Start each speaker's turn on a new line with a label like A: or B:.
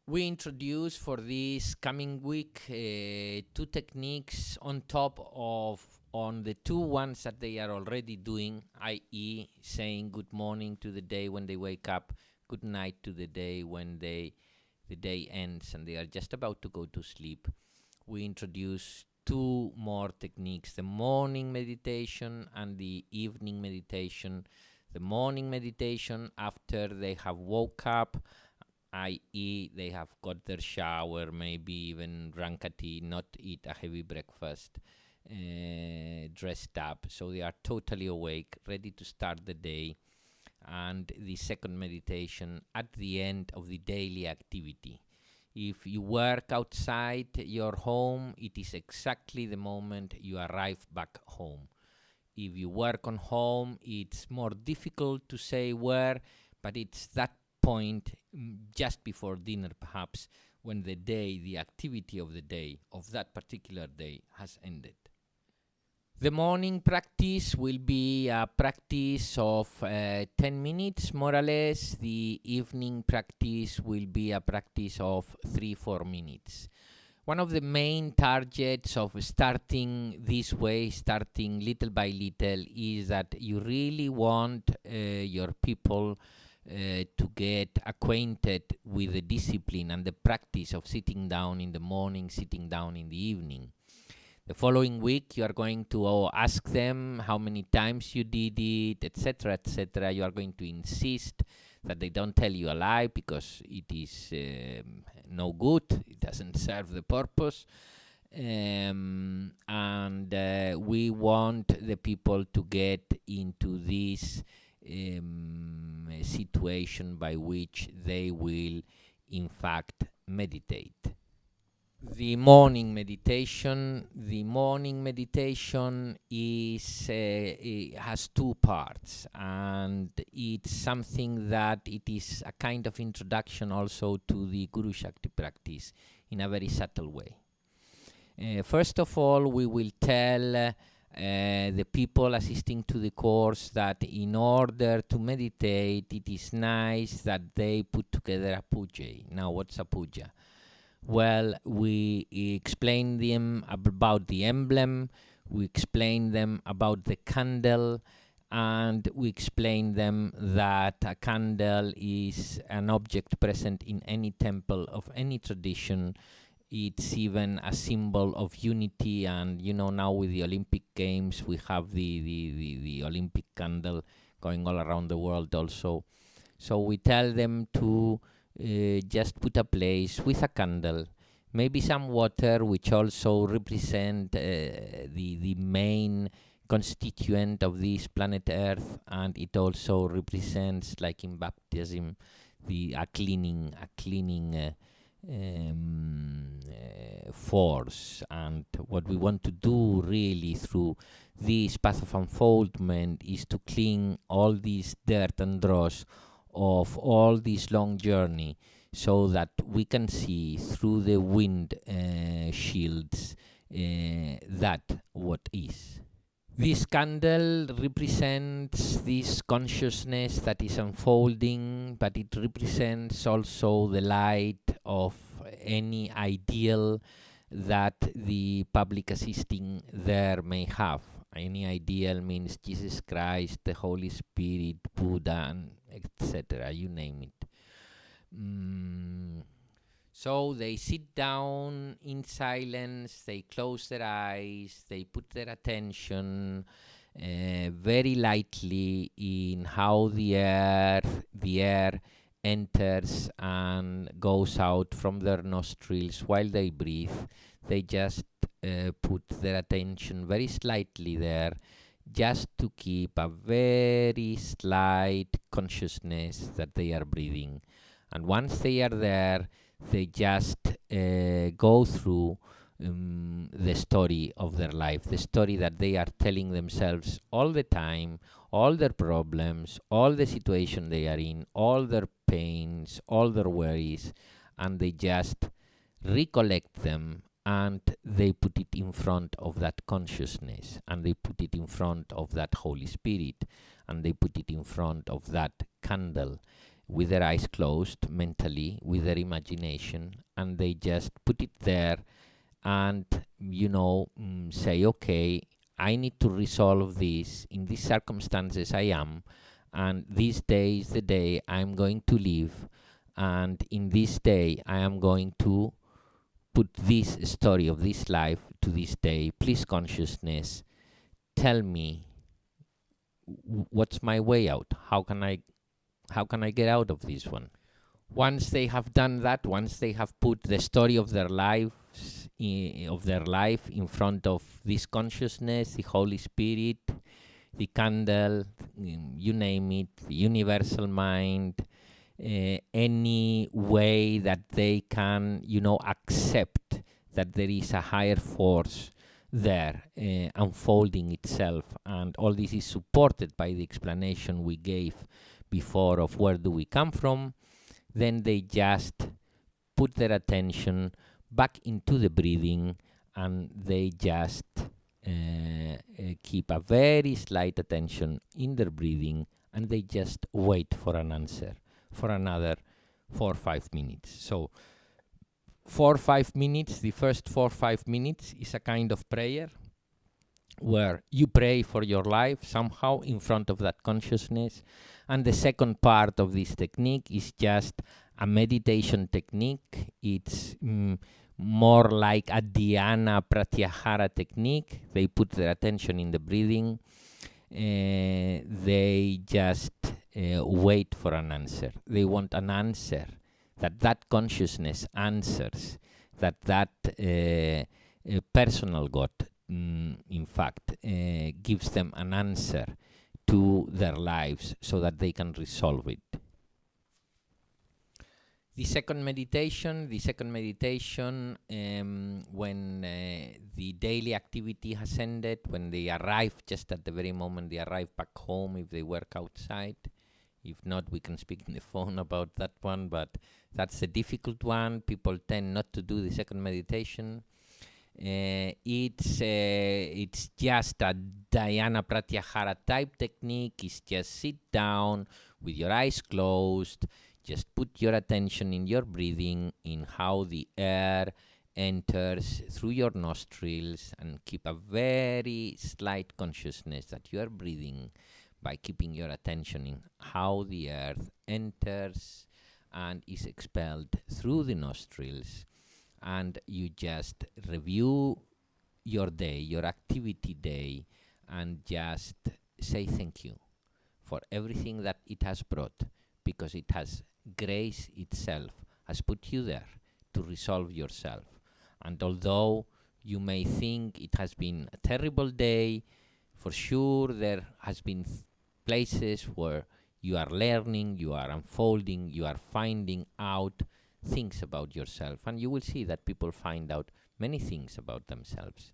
A: We introduce for this coming week two techniques on top of on the two ones that they are already doing, i.e., saying good morning to the day when they wake up, good night to the day when the day ends and they are just about to go to sleep. We introduce two more techniques: the morning meditation and the evening meditation. The morning meditation after they have woke up, i.e., they have got their shower, maybe even drunk a tea, not eat a heavy breakfast, dressed up, so they are totally awake, ready to start the day. And the second meditation at the end of the daily activity. If you work outside your home, it is exactly the moment you arrive back home. If you work on home, it's more difficult to say where, but it's that point just before dinner, perhaps, when the activity of the day, of that particular day, has ended. The morning practice will be a practice of 10 minutes, more or less. The evening practice will be a practice of 3-4 minutes. One of the main targets of starting this way, starting little by little, is that you really want your people to get acquainted with the discipline and the practice of sitting down in the morning, sitting down in the evening. The following week, you are going to ask them how many times you did it, etc., etc. You are going to insist that they don't tell you a lie, because it is no good. It doesn't serve the purpose. And we want the people to get into this situation by which they will, in fact, meditate. The morning meditation is it has two parts, and it's something that it is a kind of introduction also to the Guru Shakti practice in a very subtle way. First of all, we will tell the people assisting to the course that in order to meditate, it is nice that they put together a puja. Now, what's a puja? Well, we explain them about the emblem, we explain them about the candle, and we explain them that a candle is an object present in any temple of any tradition. It's even a symbol of unity, and now with the Olympic Games, we have the Olympic candle going all around the world also. So we tell them to just put a place with a candle, maybe some water, which also represent the main constituent of this planet Earth, and it also represents, like in baptism, a cleaning force. And what we want to do really through this path of unfoldment is to clean all this dirt and dross of all this long journey, so that we can see through the wind shields that what is. This candle represents this consciousness that is unfolding, but it represents also the light of any ideal that the public assisting there may have. Any ideal means Jesus Christ, the Holy Spirit, Buddha, and etc. You name it. So they sit down in silence, they close their eyes, they put their attention very lightly in how the air enters and goes out from their nostrils while they breathe. They just put their attention very slightly there, just to keep a very slight consciousness that they are breathing. And once they are there, they just go through the story of their life, the story that they are telling themselves all the time, all their problems, all the situation they are in, all their pains, all their worries, and they just recollect them, and they put it in front of that consciousness, and they put it in front of that Holy Spirit, and they put it in front of that candle. with their eyes closed mentally, with their imagination, and they just put it there and, say, okay, I need to resolve this in these circumstances I am, and this day is the day I'm going to live, and in this day I am going to put this story of this life to this day. Please, consciousness, tell me what's my way out. How can I get out of this one? Once they have done that, once they have put the story of their lives of their life in front of this consciousness, the Holy Spirit, the candle, you name it, the universal mind, any way that they can, accept that there is a higher force there unfolding itself, and all this is supported by the explanation we gave before of where do we come from, then they just put their attention back into the breathing, and they just keep a very slight attention in their breathing, and they just wait for an answer for another 4 or 5 minutes. So 4 or 5 minutes, the first 4 or 5 minutes is a kind of prayer where you pray for your life somehow in front of that consciousness. And the second part of this technique is just a meditation technique. It's more like a dhyana pratyahara technique. They put their attention in the breathing. They just wait for an answer. They want an answer, that consciousness answers, that personal God, in fact, gives them an answer to their lives so that they can resolve it. The second meditation, when the daily activity has ended, when they arrive, just at the very moment they arrive back home, if they work outside. If not, we can speak on the phone about that one, but that's a difficult one. People tend not to do the second meditation. It's just a dhyana pratyahara type technique. It's just sit down with your eyes closed. Just put your attention in your breathing, in how the air enters through your nostrils, and keep a very slight consciousness that you are breathing by keeping your attention in how the earth enters and is expelled through the nostrils. And you just review your day, your activity day, and just say thank you for everything that it has brought, because it has grace itself, has put you there to resolve yourself. And although you may think it has been a terrible day, for sure there has been places where you are learning, you are unfolding, you are finding out things about yourself. And you will see that people find out many things about themselves